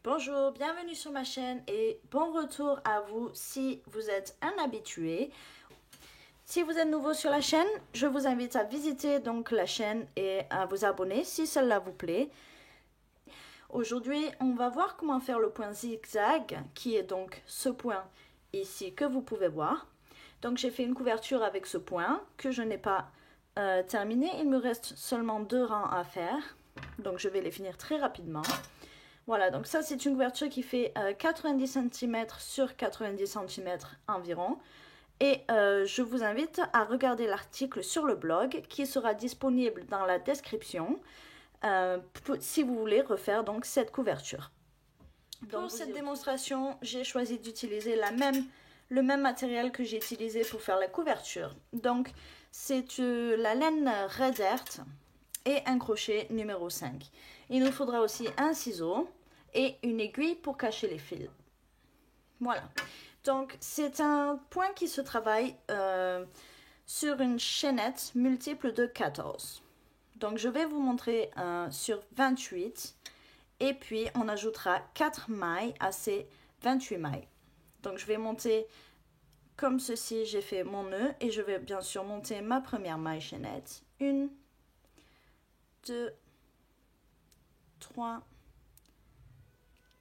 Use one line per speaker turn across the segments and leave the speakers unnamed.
Bonjour, bienvenue sur ma chaîne et bon retour à vous si vous êtes un habitué. Si vous êtes nouveau sur la chaîne, je vous invite à visiter donc la chaîne et à vous abonner si cela vous plaît. Aujourd'hui, on va voir comment faire le point zigzag, qui est donc ce point ici que vous pouvez voir. Donc j'ai fait une couverture avec ce point que je n'ai pas terminé. Il me reste seulement 2 rangs à faire, donc je vais les finir très rapidement. Voilà, donc ça c'est une couverture qui fait 90 cm sur 90 cm environ. Et je vous invite à regarder l'article sur le blog qui sera disponible dans la description si vous voulez refaire donc cette couverture. Donc, pour cette démonstration, j'ai choisi d'utiliser le même matériel que j'ai utilisé pour faire la couverture. Donc c'est la laine Red Earth et un crochet numéro 5. Il nous faudra aussi un ciseau et une aiguille pour cacher les fils. Voilà. Donc c'est un point qui se travaille sur une chaînette multiple de 14. Donc je vais vous montrer sur 28 et puis on ajoutera 4 mailles à ces 28 mailles. Donc je vais monter comme ceci, j'ai fait mon nœud et je vais bien sûr monter ma première maille chaînette. 1, 2, 3,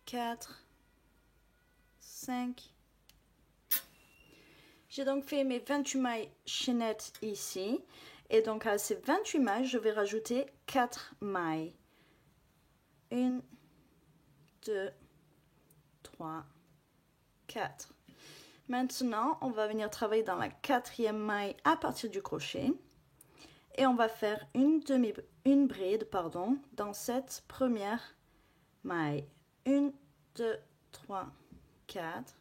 4, 5. J'ai donc fait mes 28 mailles chaînettes ici. Et donc à ces 28 mailles, je vais rajouter 4 mailles. 1, 2, 3, 4. Maintenant, on va venir travailler dans la 4e maille à partir du crochet. Et on va faire une bride dans cette première maille. 1, 2, 3, 4.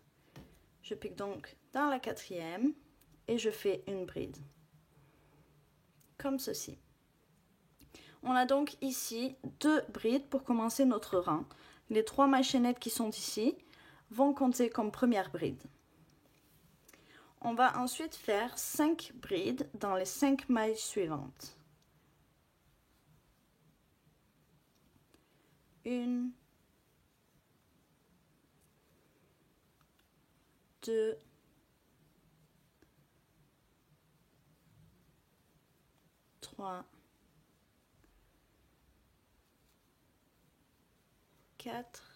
Je pique donc dans la 4e et je fais une bride. Comme ceci. On a donc ici 2 brides pour commencer notre rang. Les 3 mailles chaînettes qui sont ici vont compter comme première bride. On va ensuite faire 5 brides dans les 5 mailles suivantes. 1, 2, 3, 4,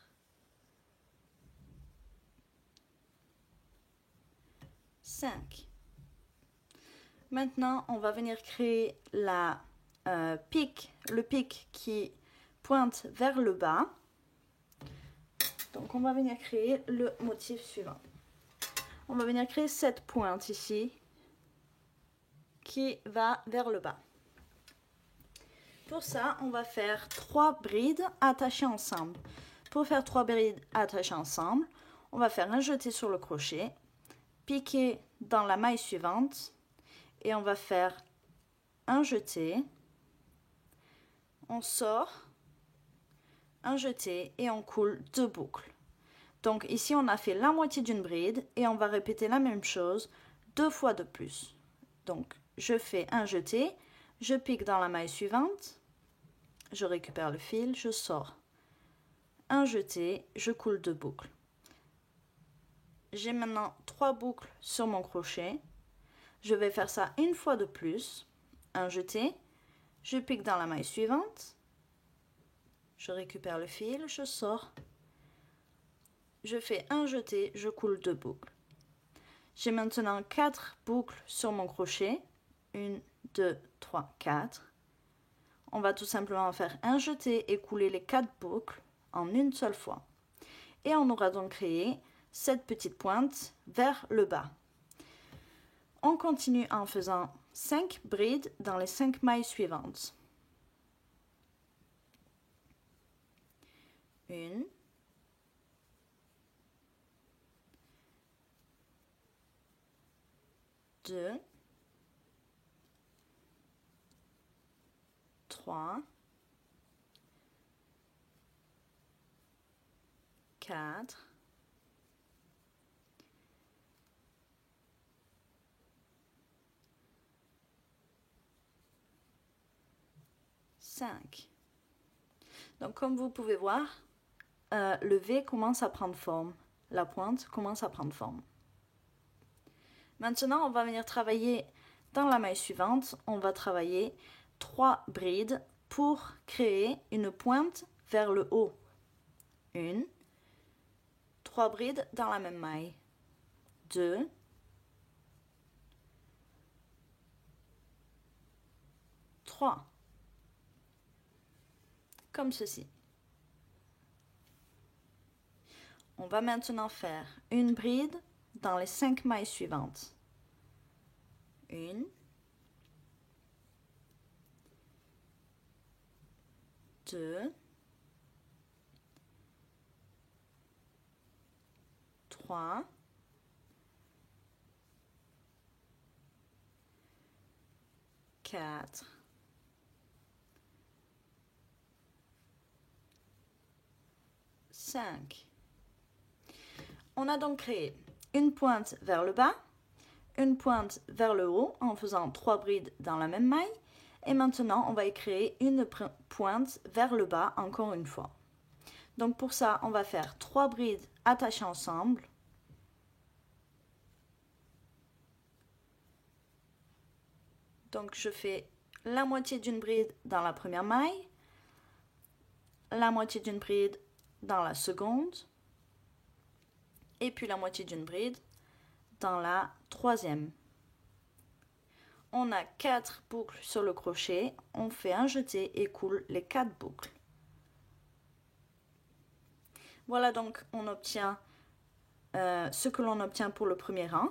5. Maintenant, on va venir créer le pic qui pointe vers le bas. Donc, on va venir créer le motif suivant. On va venir créer cette pointe ici qui va vers le bas. Pour ça, on va faire 3 brides attachées ensemble. Pour faire 3 brides attachées ensemble, on va faire un jeté sur le crochet, piquer dans la maille suivante et on va faire un jeté, on sort, un jeté et on coule 2 boucles. Donc ici on a fait la moitié d'une bride et on va répéter la même chose 2 fois de plus. Donc je fais un jeté, je pique dans la maille suivante, je récupère le fil, je sors. Un jeté, je coule 2 boucles. J'ai maintenant 3 boucles sur mon crochet. Je vais faire ça une fois de plus. Un jeté, je pique dans la maille suivante, je récupère le fil, je sors. Je fais un jeté, je coule 2 boucles. J'ai maintenant 4 boucles sur mon crochet. 1, 2, 3, 4. On va tout simplement faire un jeté et couler les 4 boucles en une seule fois. Et on aura donc créé cette petite pointe vers le bas. On continue en faisant 5 brides dans les 5 mailles suivantes. 1, 2, 3, 4, 5. Donc comme vous pouvez voir, le V commence à prendre forme. La pointe commence à prendre forme. Maintenant, on va venir travailler dans la maille suivante. On va travailler 3 brides pour créer une pointe vers le haut. 3 brides dans la même maille. 2, 3. Comme ceci. On va maintenant faire une bride dans les 5 mailles suivantes. 1, 2, 3, 4, 5. On a donc créé une pointe vers le bas, une pointe vers le haut en faisant 3 brides dans la même maille. Et maintenant, on va y créer une pointe vers le bas encore une fois. Donc pour ça, on va faire 3 brides attachées ensemble. Donc je fais la moitié d'une bride dans la première maille, la moitié d'une bride dans la seconde, et puis la moitié d'une bride dans la troisième. On a 4 boucles sur le crochet, on fait un jeté et coule les 4 boucles. Voilà donc on obtient ce que l'on obtient pour le premier rang.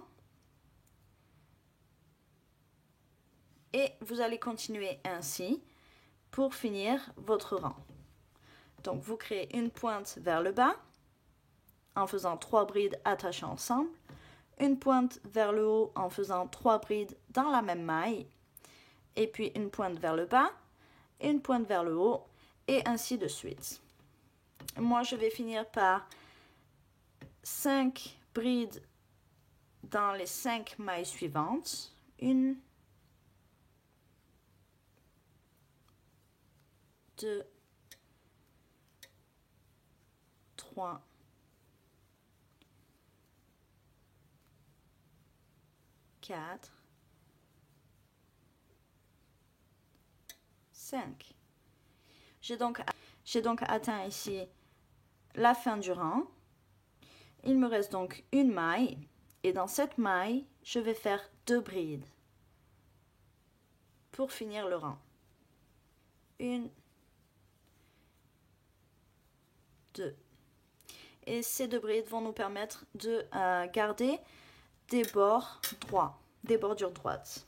Et vous allez continuer ainsi pour finir votre rang. Donc vous créez une pointe vers le bas en faisant 3 brides attachées ensemble, une pointe vers le haut en faisant 3 brides dans la même maille, et puis une pointe vers le bas, une pointe vers le haut, et ainsi de suite. Moi, je vais finir par 5 brides dans les 5 mailles suivantes. 1, 2, 3, 4, 5. J'ai donc atteint ici la fin du rang. Il me reste donc une maille et dans cette maille, je vais faire 2 brides pour finir le rang. 1, 2. Et ces 2 brides vont nous permettre de garder des bords droits, des bordures droites.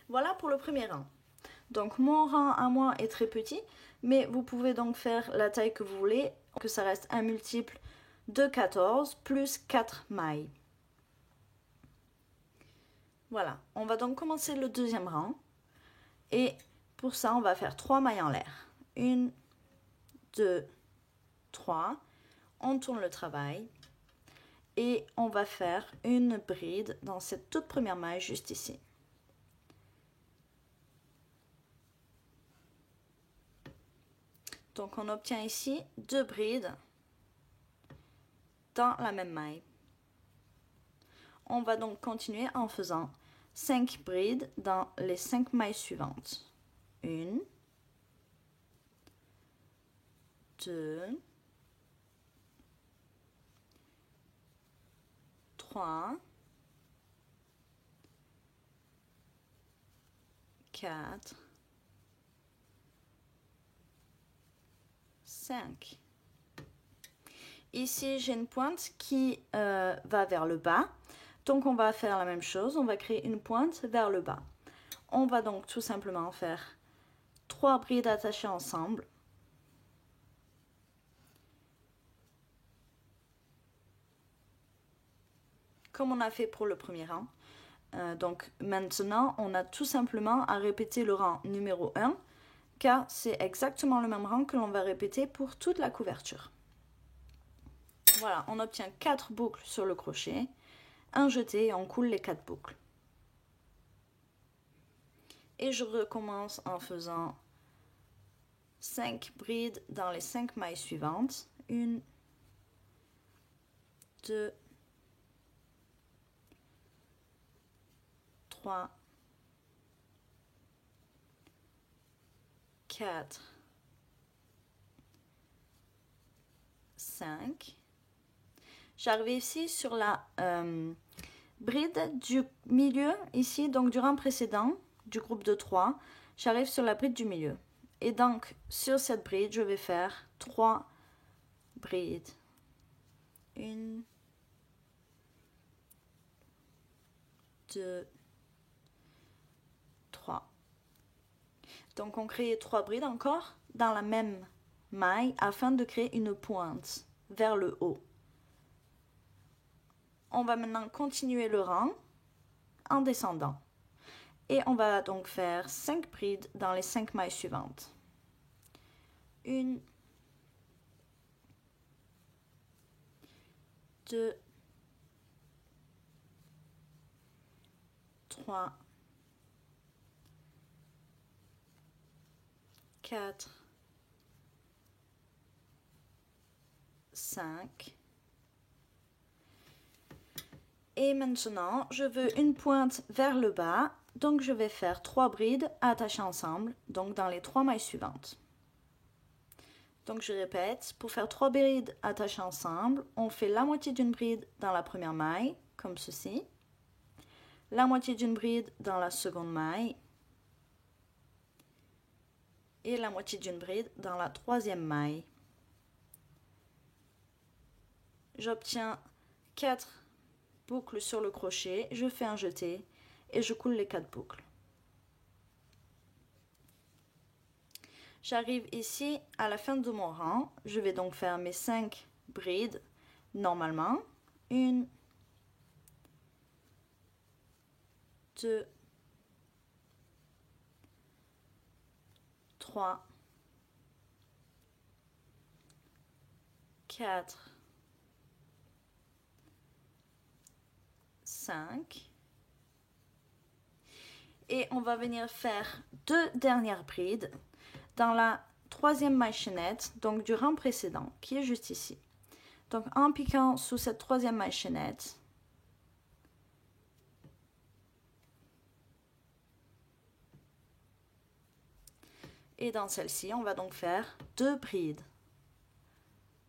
Voilà pour le premier rang. Donc mon rang à moi est très petit, mais vous pouvez donc faire la taille que vous voulez, que ça reste un multiple de 14 plus 4 mailles. Voilà, on va donc commencer le deuxième rang. Et pour ça, on va faire 3 mailles en l'air. 1, 2, 3. On tourne le travail. Et on va faire une bride dans cette toute première maille juste ici. Donc on obtient ici 2 brides dans la même maille. On va donc continuer en faisant 5 brides dans les 5 mailles suivantes. 1, 2, 3, 4, 5. Ici, j'ai une pointe qui va vers le bas. Donc, on va faire la même chose. On va créer une pointe vers le bas. On va donc tout simplement faire 3 brides attachées ensemble. Comme on a fait pour le premier rang. Donc, maintenant, on a tout simplement à répéter le rang numéro 1, car c'est exactement le même rang que l'on va répéter pour toute la couverture. Voilà, on obtient 4 boucles sur le crochet, un jeté et on coule les 4 boucles. Et je recommence en faisant 5 brides dans les 5 mailles suivantes. 1, 2, 3, 4, 5. J'arrive ici sur la bride du milieu, ici, donc du rang précédent, du groupe de 3. J'arrive sur la bride du milieu. Et donc, sur cette bride, je vais faire 3 brides. 1, 2, 3. Donc, on crée 3 brides encore dans la même maille afin de créer une pointe vers le haut. On va maintenant continuer le rang en descendant. Et on va donc faire 5 brides dans les 5 mailles suivantes. 1, 2, 3, 4, 5. Et maintenant, je veux une pointe vers le bas, donc je vais faire 3 brides attachées ensemble, donc dans les 3 mailles suivantes. Donc je répète, pour faire 3 brides attachées ensemble, on fait la moitié d'une bride dans la première maille, comme ceci, la moitié d'une bride dans la seconde maille, et la moitié d'une bride dans la troisième maille. J'obtiens 4 boucles sur le crochet, je fais un jeté et je coule les 4 boucles. J'arrive ici à la fin de mon rang, je vais donc faire mes 5 brides normalement. 1, 2, 3, 4, 5. Et on va venir faire 2 dernières brides dans la troisième maille chaînette, donc du rang précédent, qui est juste ici. Donc en piquant sous cette troisième maille chaînette, et dans celle-ci, on va donc faire 2 brides.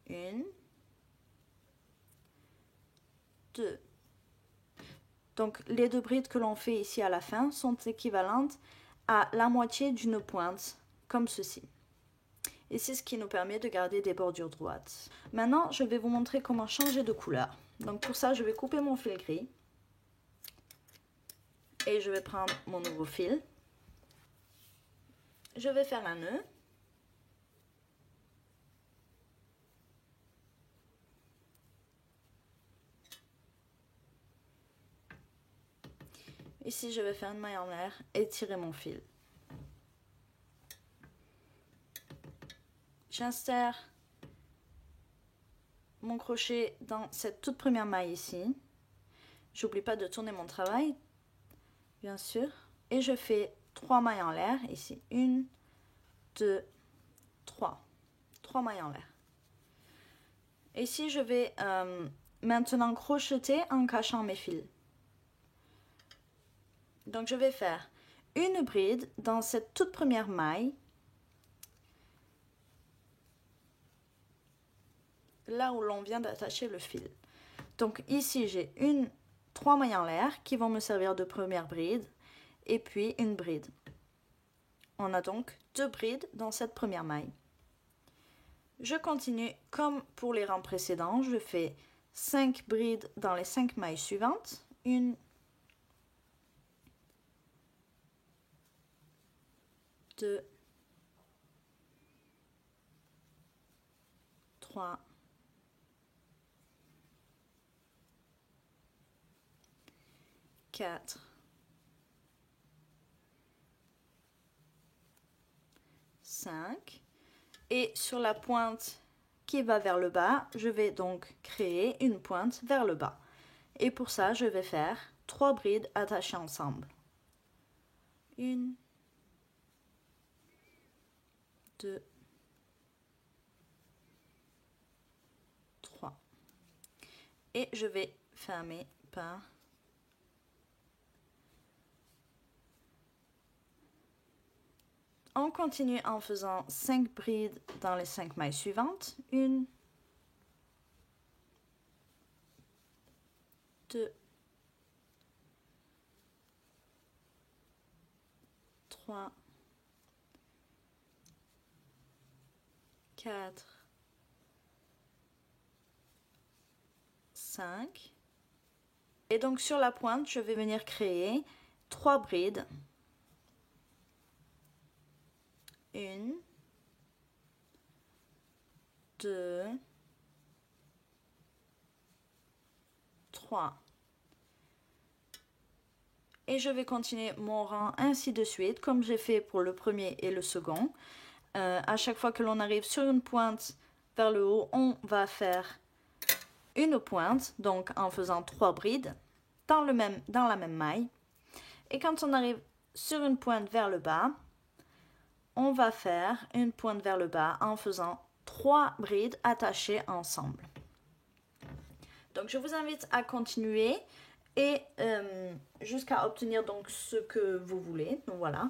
1, 2. Donc les 2 brides que l'on fait ici à la fin sont équivalentes à la moitié d'une pointe, comme ceci. Et c'est ce qui nous permet de garder des bordures droites. Maintenant, je vais vous montrer comment changer de couleur. Donc pour ça, je vais couper mon fil gris. Et je vais prendre mon nouveau fil. Je vais faire un nœud. Ici, je vais faire une maille en l'air et tirer mon fil. J'insère mon crochet dans cette toute première maille ici. J'oublie pas de tourner mon travail, bien sûr. Et je fais 3 mailles en l'air ici. 1, 2, 3. 3 mailles en l'air. Ici, je vais maintenant crocheter en cachant mes fils. Donc, je vais faire une bride dans cette toute première maille. Là où l'on vient d'attacher le fil. Donc ici, j'ai 3 mailles en l'air qui vont me servir de première bride et puis une bride. On a donc 2 brides dans cette première maille. Je continue comme pour les rangs précédents. Je fais 5 brides dans les 5 mailles suivantes. 1, 2, 3, 4, 5. Et sur la pointe qui va vers le bas, je vais donc créer une pointe vers le bas. Et pour ça, je vais faire 3 brides attachées ensemble. 1, 2, Et je vais fermer par... On continue en faisant 5 brides dans les 5 mailles suivantes. 1, 2, 3, 4, 5. Et donc sur la pointe, je vais venir créer 3 brides. 1, 2, 3. Et je vais continuer mon rang ainsi de suite, comme j'ai fait pour le premier et le second. À chaque fois que l'on arrive sur une pointe vers le haut, on va faire une pointe, donc en faisant 3 brides dans la même maille. Et quand on arrive sur une pointe vers le bas, on va faire une pointe vers le bas en faisant 3 brides attachées ensemble. Donc je vous invite à continuer et jusqu'à obtenir donc ce que vous voulez. Donc voilà,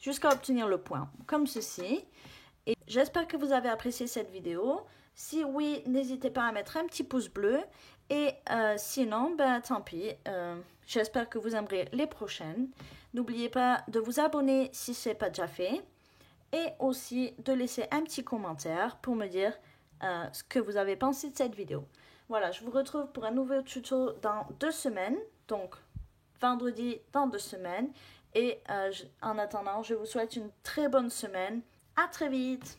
jusqu'à obtenir le point comme ceci. Et j'espère que vous avez apprécié cette vidéo. Si oui, n'hésitez pas à mettre un petit pouce bleu. Et sinon, ben tant pis. J'espère que vous aimerez les prochaines. N'oubliez pas de vous abonner si ce n'est pas déjà fait. Et aussi de laisser un petit commentaire pour me dire ce que vous avez pensé de cette vidéo. Voilà, je vous retrouve pour un nouveau tuto dans 2 semaines. Donc, vendredi dans 2 semaines. Et en attendant, je vous souhaite une très bonne semaine. À très vite!